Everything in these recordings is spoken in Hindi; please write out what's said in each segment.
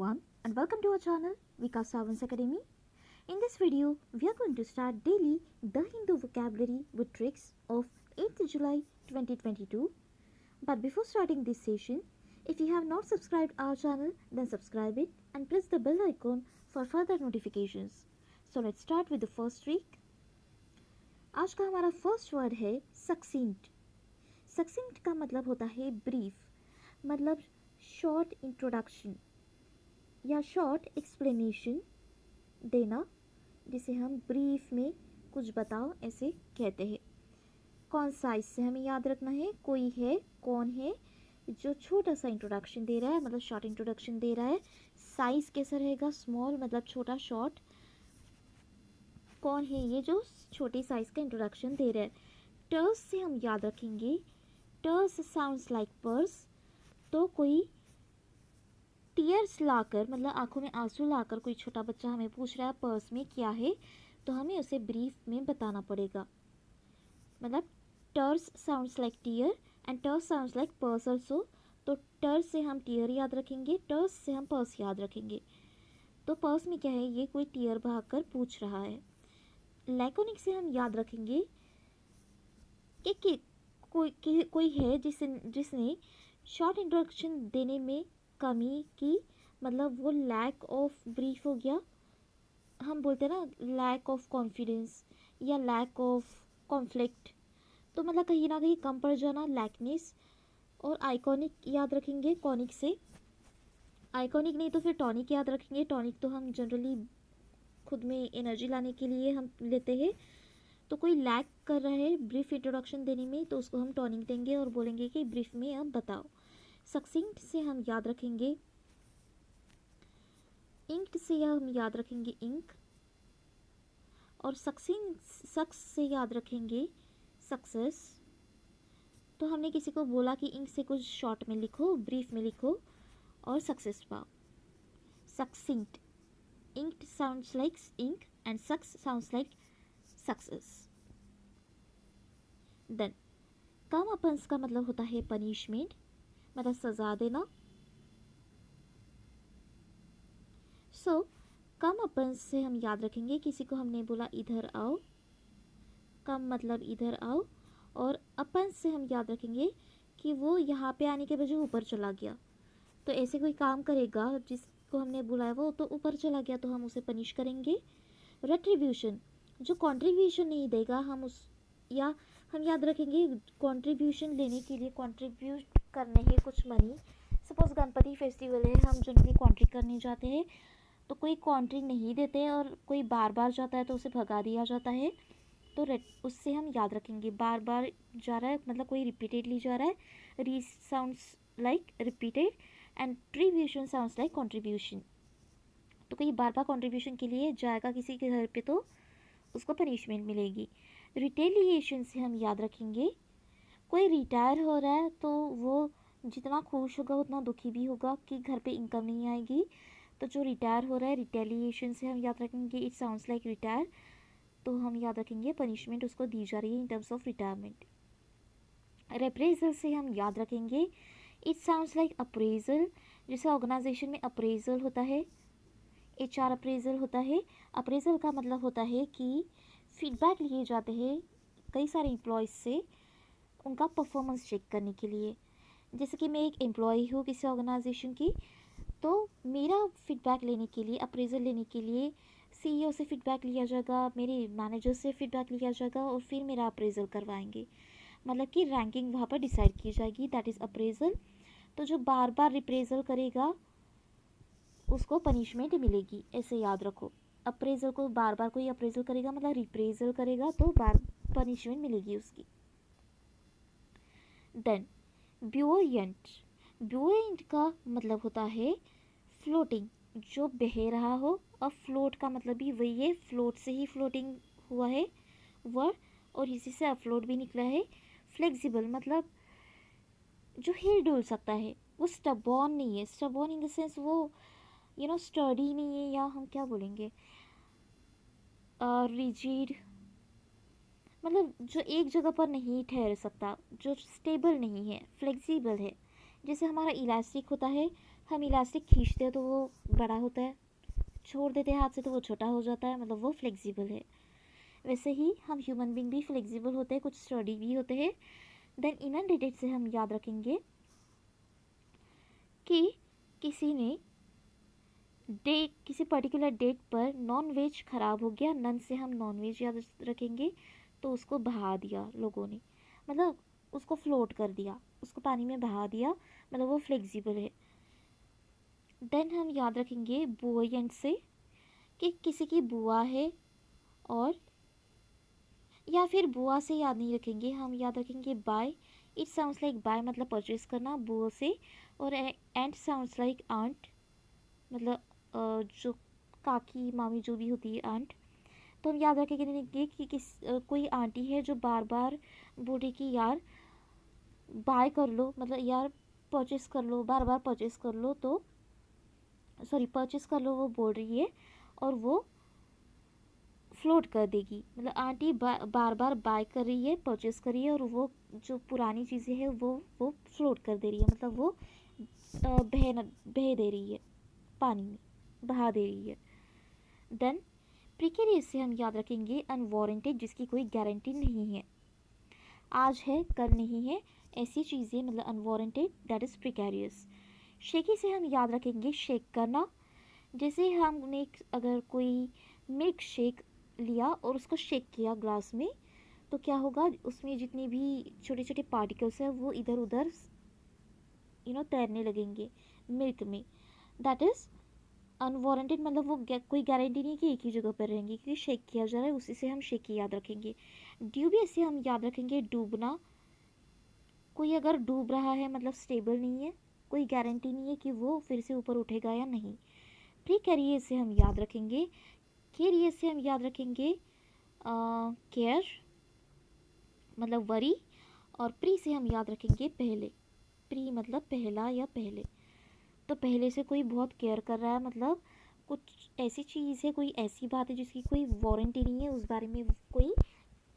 everyone and welcome to our channel Vikas Savans Academy. In this video, we are going to start daily the Hindu vocabulary with tricks of 8th July 2022. But before starting this session, if you have not subscribed our channel, then subscribe it and press the bell icon for further notifications. So let's start with the first trick. आज का हमारा फर्स्ट वर्ड है सक्सिंट. सक्सिंट का मतलब होता है ब्रीफ, मतलब शॉर्ट इंट्रोडक्शन या शॉर्ट एक्सप्लेनेशन देना, जिसे हम ब्रीफ में कुछ बताओ ऐसे कहते हैं. कॉन्साइज से हमें याद रखना है कोई है, कौन है, जो छोटा सा इंट्रोडक्शन दे रहा है, मतलब शॉर्ट इंट्रोडक्शन दे रहा है. साइज कैसा रहेगा? स्मॉल, मतलब छोटा. शॉर्ट, कौन है ये जो छोटी साइज का इंट्रोडक्शन दे रहा है. टर्स से हम याद रखेंगे, टर्स साउंड्स लाइक पर्स. तो कोई टीयर्स लाकर, मतलब आंखों में आंसू लाकर कोई छोटा बच्चा हमें पूछ रहा है पर्स में क्या है, तो हमें उसे ब्रीफ में बताना पड़ेगा. मतलब terse sounds like tear and terse sounds like purse also. तो टर्स से हम टीयर याद रखेंगे, टर्स से हम पर्स याद रखेंगे. तो पर्स में क्या है, ये कोई टीयर बहाकर पूछ रहा है. लैकोनिक से हम याद रखेंगे कि कोई है जिसने शॉर्ट इंट्रोडक्शन देने में कमी की, मतलब वो लैक ऑफ ब्रीफ हो गया. हम बोलते हैं ना लैक ऑफ कॉन्फिडेंस या लैक ऑफ कॉन्फ्लिक्ट, तो मतलब कहीं ना कहीं कम पड़ जाना, लैकनेस. और आइकॉनिक याद रखेंगे कॉनिक से. आइकॉनिक नहीं तो फिर टॉनिक याद रखेंगे. टॉनिक तो हम जनरली खुद में एनर्जी लाने के लिए हम लेते हैं. तो कोई लैक कर रहा है ब्रीफ इंट्रोडक्शन देने में, तो उसको हम टॉनिक देंगे और बोलेंगे कि ब्रीफ में अब बताओ. सक्सिंक्ट से हम याद रखेंगे इंक्ट से हम याद रखेंगे इंक. और सक्स से याद रखेंगे सक्सेस. तो हमने किसी को बोला कि इंक से कुछ शॉर्ट में लिखो, ब्रीफ में लिखो और सक्सेस पाओ. Succinct. Inct sounds like ink and succ sounds like success. Then come upons का मतलब होता है पनिशमेंट, मतलब सजा देना. सो कम अपन्स से हम याद रखेंगे, किसी को हमने बोला इधर आओ, कम मतलब इधर आओ. और अपन्स से हम याद रखेंगे कि वो यहाँ पे आने के बजाय ऊपर चला गया. तो ऐसे कोई काम करेगा जिसको हमने बुलाया वो तो ऊपर चला गया, तो हम उसे पनिश करेंगे. रेट्रीब्यूशन, जो कंट्रीब्यूशन नहीं देगा हम उस, या हम याद रखेंगे कंट्रीब्यूशन लेने के लिए कंट्रीब्यूट करने है कुछ मनी. सपोज गणपति फेस्टिवल है, हम जनरली कॉन्ट्री करने जाते हैं, तो कोई कॉन्ट्री नहीं देते और कोई बार बार जाता है तो उसे भगा दिया जाता है. तो उससे हम याद रखेंगे बार बार जा रहा है, मतलब कोई रिपीटेडली जा रहा है. Re sounds like repeated and tribution sounds like contribution. तो कोई बार बार कंट्रीब्यूशन के लिए जाएगा किसी के घर पे तो उसको पनिशमेंट मिलेगी. रिटेलिएशन से हम याद रखेंगे कोई रिटायर हो रहा है तो वो जितना खुश होगा उतना दुखी भी होगा कि घर पे इनकम नहीं आएगी. तो जो रिटायर हो रहा है, रिटेलिएशन से हम याद रखेंगे इट साउंड्स लाइक रिटायर. तो हम याद रखेंगे पनिशमेंट उसको दी जा रही है इन टर्म्स ऑफ रिटायरमेंट. रेप्रेजल से हम याद रखेंगे इट साउंड्स लाइक अप्रेजल. जैसे ऑर्गेनाइजेशन में अप्रेजल होता है, HR अप्रेजल होता है. अप्रेजल का मतलब होता है कि फीडबैक लिए जाते हैं कई सारे एम्प्लॉयज़ से उनका परफॉर्मेंस चेक करने के लिए. जैसे कि मैं एक एम्प्लॉय हूँ किसी ऑर्गेनाइजेशन की, तो मेरा फीडबैक लेने के लिए, अप्रेजल लेने के लिए CEO से फीडबैक लिया जाएगा, मेरे मैनेजर से फीडबैक लिया जाएगा और फिर मेरा अप्रेजल करवाएंगे. मतलब कि रैंकिंग वहाँ पर डिसाइड की जाएगी, दैट इज़ अप्रेजल. तो जो बार बार रिप्रेजल करेगा उसको पनिशमेंट मिलेगी, ऐसे याद रखो. अप्रेजल को बार बार कोई अप्रेजल करेगा मतलब रिप्रेजल करेगा तो बार पनिशमेंट मिलेगी उसकी. देन ब्यूएंट. ब्यूएंट का मतलब होता है फ्लोटिंग, जो बह रहा हो. और फ्लोट का मतलब भी वही है, फ्लोट से ही फ्लोटिंग हुआ है वर्ड और इसी से अफ्लोट भी निकला है. फ्लेक्सिबल मतलब जो हिल डुल सकता है. वो स्टबॉर्न नहीं है, स्टबॉर्न इन द सेंस वो स्टडी नहीं है, या हम क्या बोलेंगे रिजिड, मतलब जो एक जगह पर नहीं ठहर सकता, जो स्टेबल नहीं है, फ्लेक्सिबल है. जैसे हमारा इलास्टिक होता है, हम इलास्टिक खींचते हैं तो वो बड़ा होता है, छोड़ देते हैं हाथ से तो वो छोटा हो जाता है, मतलब वो फ्लेक्सिबल है। वैसे ही हम ह्यूमन बींग भी फ्लेक्सिबल होते हैं, कुछ स्टडी भी होते हैं। देन इनअनडेटेड से हम याद रखेंगे कि किसी ने डेट, किसी पर्टिकुलर डेट पर नॉन वेज खराब हो गया, नन से हम नॉन वेज याद रखेंगे, तो उसको बहा दिया लोगों ने, मतलब उसको फ्लोट कर दिया, उसको पानी में बहा दिया, मतलब वो फ्लेक्सिबल है। देन हम याद रखेंगे बुओयंट से कि किसी की बुआ है, और या फिर बुआ से याद नहीं रखेंगे, हम याद रखेंगे buy. It sounds like buy मतलब परचेज करना बुआ से, और एंट साउंड्स लाइक आंट, मतलब जो काकी मामी जो भी होती है आंट। तो हम याद रखेंगे कि कोई आंटी है जो बार बार बोल रही कि यार बाय कर लो, मतलब यार परचेस कर लो, बार बार परचेस कर लो, तो सॉरी परचेस कर लो वो बोल रही है, और वो फ्लोट कर देगी, मतलब आंटी बार बार बाय कर रही है, परचेस कर रही है, और वो जो पुरानी चीज़ें हैं वो फ्लोट कर दे रही है, मतलब वो बह दे रही है, पानी में बहा दे रही है। देन प्रिकेरियस से हम याद रखेंगे अनवारंटेड, जिसकी कोई गारंटी नहीं है, आज है कल नहीं है, ऐसी चीज़ें, मतलब unwarranted, that is precarious. Shaky से हम याद रखेंगे शेक करना, जैसे हमने अगर कोई मिल्क शेक लिया और उसको शेक किया ग्लास में, तो क्या होगा, उसमें जितने भी छोटे छोटे पार्टिकल्स हैं वो इधर उधर तैरने लगेंगे मिल्क में, दैट इज़ अनवारंटेड, मतलब वो कोई गारंटी नहीं कि एक ही जगह पर रहेंगे, क्योंकि शेक किया जा रहा है, उसी से हम शेकी याद रखेंगे। ड्यूबियस से हम याद रखेंगे डूबना, कोई अगर डूब रहा है मतलब स्टेबल नहीं है, कोई गारंटी नहीं है कि वो फिर से ऊपर उठेगा या नहीं। प्रीकैरियस से हम याद रखेंगे, कैरियस से हम याद रखेंगे केयर, मतलब वरी, और प्री से हम याद रखेंगे पहले, प्री मतलब पहला या पहले, तो पहले से कोई बहुत केयर कर रहा है, मतलब कुछ ऐसी चीज़ है, कोई ऐसी बात है जिसकी कोई वारंटी नहीं है, उस बारे में कोई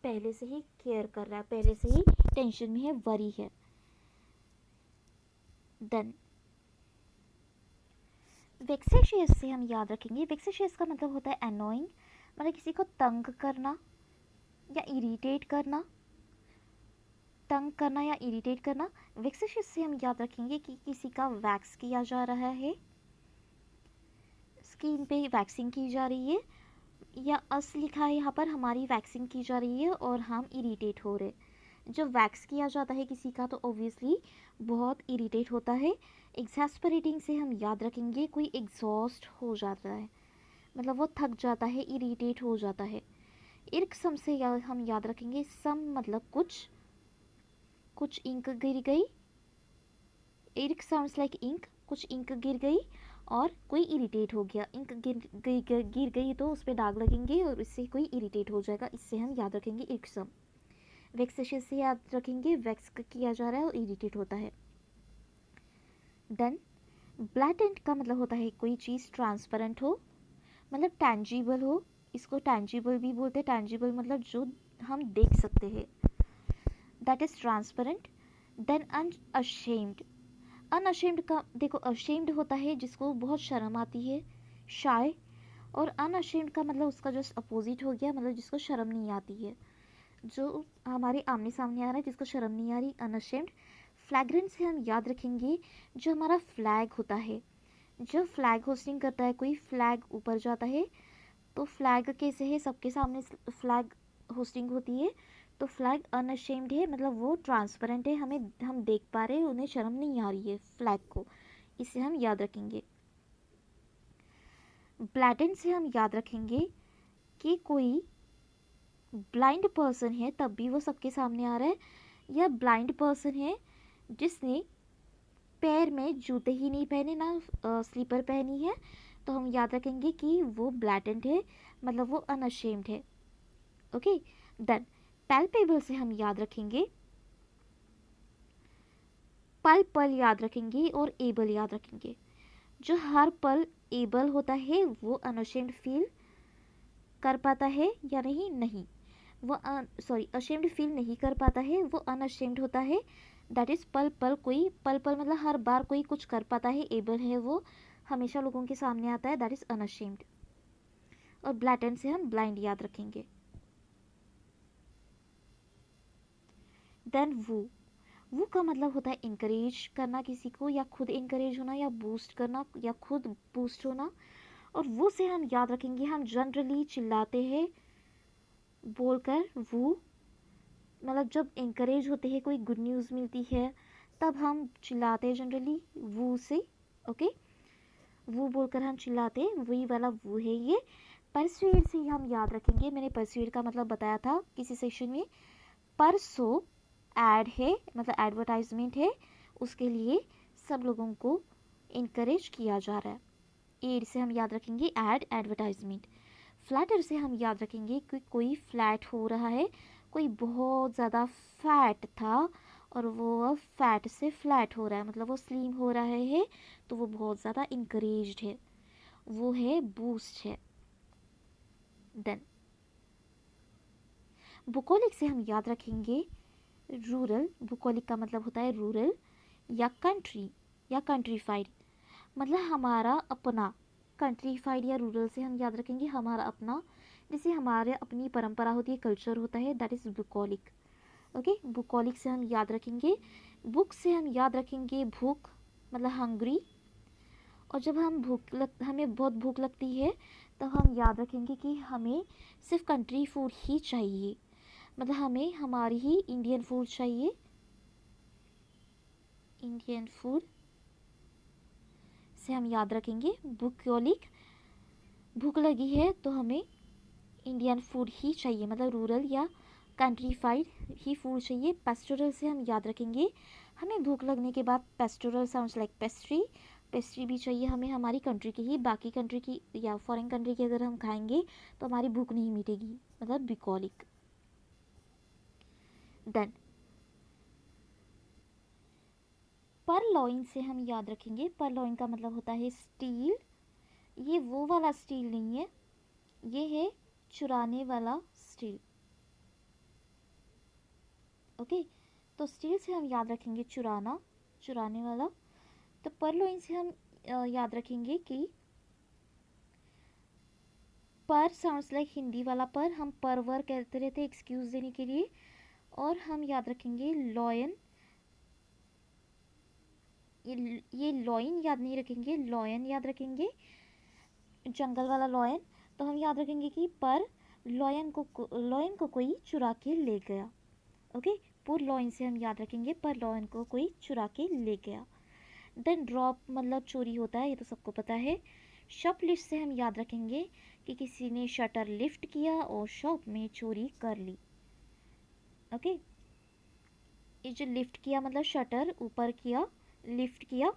पहले से ही केयर कर रहा है, पहले से ही टेंशन में है, वरी है। देन वेक्सेशियस से हम याद रखेंगे, वेक्सेशियस का मतलब होता है अनोइंग, मतलब किसी को तंग करना या इरिटेट करना, तंग करना या इरिटेट करना। वेक्सेशियस से हम याद रखेंगे कि किसी का वैक्स किया जा रहा है, स्किन पे वैक्सिंग की जा रही है, या अस लिखा है यहाँ पर, हमारी वैक्सिंग की जा रही है और हम इरिटेट हो रहे। जब वैक्स किया जाता है किसी का तो ऑब्वियसली बहुत इरिटेट होता है। एग्जैस्परेटिंग से हम याद रखेंगे कोई एग्जॉस्ट हो जाता है, मतलब वो थक जाता है, इरिटेट हो जाता है। इर्कसम से हम याद रखेंगे, सम मतलब कुछ इंक गिर गई, इर्क साउंड्स लाइक इंक, कुछ इंक गिर गई और कोई इरिटेट हो गया, इंक गिर गई तो उस पर दाग लगेंगे और इससे कोई इरिटेट हो जाएगा, इससे हम याद रखेंगे इर्कसम। वेक्सेशियस से याद रखेंगे वैक्स किया जा रहा है और इरिटेट होता है। देन ब्लैटेंट का मतलब होता है कोई चीज़ ट्रांसपेरेंट हो, मतलब टैंजिबल हो, इसको टैंजिबल भी बोलते हैं, टैंजिबल मतलब जो हम देख सकते हैं, दैट इज़ ट्रांसपेरेंट। देन अनअशेम्ड, अनअशेम्ड का देखो, अशेम्ड होता है जिसको बहुत शर्म आती है, शाय, और अनअशेम्ड का मतलब उसका जो अपोजिट हो गया, मतलब जिसको शर्म नहीं आती है, जो हमारे आमने सामने आ रहा है जिसको शर्म नहीं आ रही, अनअशेम्ड। फ्लैग्रेंट से हम याद रखेंगे जो हमारा फ्लैग होता है, जब फ्लैग होस्टिंग करता है कोई, फ्लैग ऊपर जाता है, तो फ्लैग कैसे है, सबके सामने फ्लैग होस्टिंग होती है, तो फ्लैग अनअशेम्ड है, मतलब वो ट्रांसपेरेंट है, हम देख पा रहे हैं, उन्हें शर्म नहीं आ रही है फ्लैग को, इसे हम याद रखेंगे। ब्लैटेंट से हम याद रखेंगे कि कोई ब्लाइंड पर्सन है तब भी वो सबके सामने आ रहा है, या ब्लाइंड पर्सन है जिसने पैर में जूते ही नहीं पहने, ना स्लीपर पहनी है, तो हम याद रखेंगे कि वो ब्लैटेंट है, मतलब वो अनअशेम्ड है। ओके। देन पैल्पेबल से हम याद रखेंगे, पल पल याद रखेंगे और एबल याद रखेंगे, जो हर पल एबल होता है वो अनअशेम्ड फील कर पाता है या नहीं, नहीं वो सॉरी अशेम्ड फील नहीं कर पाता है, वो अनअशेम्ड होता है, दैट इज़ पल पल, कोई पल पल मतलब हर बार कोई कुछ कर पाता है, एबल है, वो हमेशा लोगों के सामने आता है, दैट इज़ अनअशेम्ड। और ब्लैटेंट से हम ब्लाइंड याद रखेंगे। देन वो का मतलब होता है इंकरेज करना किसी को, या खुद इंकरेज होना, या बूस्ट करना, या खुद बूस्ट होना। और वो से हम याद रखेंगे, हम जनरली चिल्लाते हैं बोलकर वो, मतलब जब इंकरेज होते हैं, कोई गुड न्यूज़ मिलती है, तब हम चिल्लाते हैं जनरली वो से। ओके, वो बोलकर हम चिल्लाते हैं, वही वाला वो है ये। परसुएड से हम याद रखेंगे, मैंने परसुएड का मतलब बताया था किसी सेशन में। परसो एड है, मतलब एडवर्टाइजमेंट है, उसके लिए सब लोगों को इनकरेज किया जा रहा है। एड से हम याद रखेंगे एड, एडवर्टाइजमेंट। फ्लैटर से हम याद रखेंगे कि कोई फ्लैट हो रहा है, कोई बहुत ज़्यादा फैट था और वो अब फैट से फ्लैट हो रहा है, मतलब वो स्लिम हो रहा है, तो वो बहुत ज़्यादा इंकरेज्ड है, वो है बूस्ट है। देन बुकोलिक से हम याद रखेंगे रूरल। बुकोलिक का मतलब होता है रूरल या कंट्री या कंट्रीफाइड, मतलब हमारा अपना। कंट्रीफाइड या रूरल से हम याद रखेंगे हमारा अपना, जैसे हमारे अपनी परंपरा होती है, कल्चर होता है, दैट इज़ बुकोलिक। ओके, बुकोलिक से हम याद रखेंगे। बुक से हम याद रखेंगे भूख, मतलब हंग्री। और जब हम हमें बहुत भूख लगती है, तो हम याद रखेंगे कि हमें सिर्फ कंट्री फूड ही चाहिए, मतलब हमें हमारी ही इंडियन फूड चाहिए। इंडियन फूड से हम याद रखेंगे बुकोलिक। भूख लगी है तो हमें इंडियन फूड ही चाहिए, मतलब रूरल या कंट्रीफाइड ही फूड चाहिए। पेस्टोरल से हम याद रखेंगे हमें भूख लगने के बाद, pastoral sounds like pastry, pastry भी चाहिए हमें हमारी कंट्री की ही, बाकी कंट्री की या फॉरेन कंट्री की अगर हम खाएंगे तो हमारी भूख नहीं मिटेगी, मतलब बुकोलिक। देन परलॉइन से हम याद रखेंगे, परलॉइन का मतलब होता है स्टील। ये वो वाला स्टील नहीं है, ये है चुराने वाला स्टील। ओके, तो स्टील से हम याद रखेंगे चुराना, चुराने वाला। तो परलॉइन से हम याद रखेंगे कि पर साउंड्स लाइक हिंदी वाला पर, हम परवर कहते रहते एक्सक्यूज़ देने के लिए। और हम याद रखेंगे लॉयन, ये लॉइन याद नहीं रखेंगे, लॉयन याद रखेंगे, जंगल वाला लॉयन। तो हम याद रखेंगे कि पर लॉयन को कोई चुरा के ले गया। ओके, पुर लॉयन से हम याद रखेंगे पर लॉयन को कोई चुरा के ले गया। देन ड्रॉप मतलब चोरी होता है, ये तो सबको पता है। शॉप लिफ्ट से हम याद रखेंगे कि किसी ने शटर लिफ्ट किया और शॉप में चोरी कर ली। ओके, ये जो लिफ्ट किया मतलब शटर ऊपर किया, लिफ्ट किया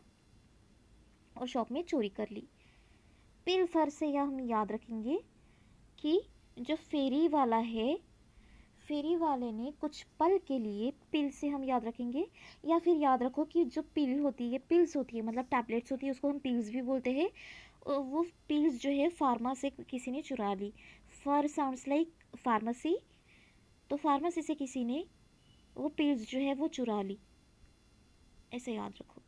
और शॉप में चोरी कर ली। पिलफर से यह हम याद रखेंगे कि जो फेरी वाला है, फेरी वाले ने कुछ पल के लिए, पिल से हम याद रखेंगे, या फिर याद रखो कि जो पिल होती है, पिल्स होती है मतलब टैबलेट्स होती है, उसको हम पिल्स भी बोलते हैं। और वो पिल्स जो है फार्मा से किसी ने चुरा ली। फर साउंड्स लाइक फार्मेसी, तो फार्मेसी से किसी ने वो पिल्स जो है वो चुरा ली, ऐसे याद रखो।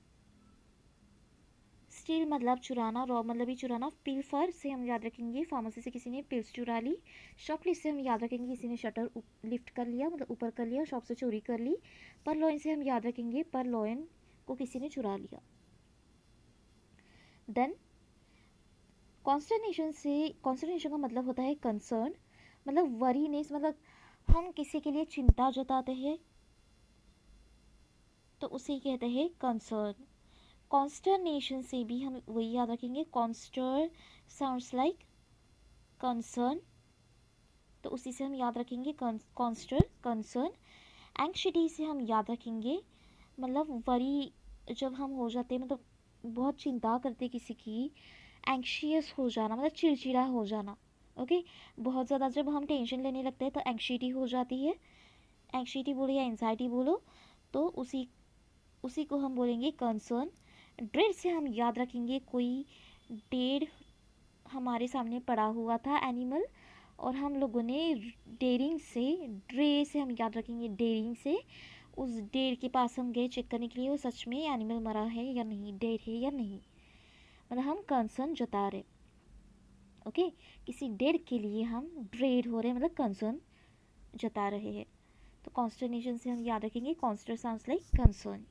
स्टील मतलब चुराना, रॉ मतलब भी चुराना। पिल फर से हम याद रखेंगे फार्मेसी से किसी ने पिल्स चुरा ली। शॉप लिफ्ट से हम याद रखेंगे किसी ने शटर लिफ्ट कर लिया, मतलब ऊपर कर लिया, शॉप से चोरी कर ली। पर लॉयन से हम याद रखेंगे पर लॉयन को किसी ने चुरा लिया। देन कॉन्स्टर्नेशन से, कॉन्स्टर्नेशन का मतलब होता है कंसर्न, मतलब वरीनेस, मतलब हम किसी के लिए चिंता जताते हैं तो उसे कहते हैं कंसर्न। कॉन्स्टर्नेशन से भी हम वही याद रखेंगे, कॉन्स्टर साउंड्स लाइक कंसर्न, तो उसी से हम याद रखेंगे कॉन्स्टर, कंसर्न। एंग्जाइटी से हम याद रखेंगे मतलब वरी, जब हम हो जाते हैं मतलब बहुत चिंता करते किसी की, एंग्शियस हो जाना मतलब चिड़चिड़ा हो जाना। ओके, बहुत ज़्यादा जब हम टेंशन लेने लगते हैं तो एंग्जाइटी हो जाती है। एंग्जाइटी बोलो या एंजाइटी बोलो, तो उसी उसी को हम बोलेंगे कंसर्न। ड्रेड से हम याद रखेंगे कोई डेड हमारे सामने पड़ा हुआ था एनिमल, और हम लोगों ने डेरिंग से, ड्रे से हम याद रखेंगे डेरिंग से उस डेड के पास हम गए चेक करने के लिए वो सच में एनिमल मरा है या नहीं, डेड है या नहीं, मतलब हम कंसर्न जता रहे। ओके, किसी डेड के लिए हम ड्रेड हो रहे हैं, मतलब कंसर्न जता रहे हैं। तो कॉन्स्टर्नेशन से हम याद रखेंगे कॉन्स्टर साउंड्स लाइक कंसर्न।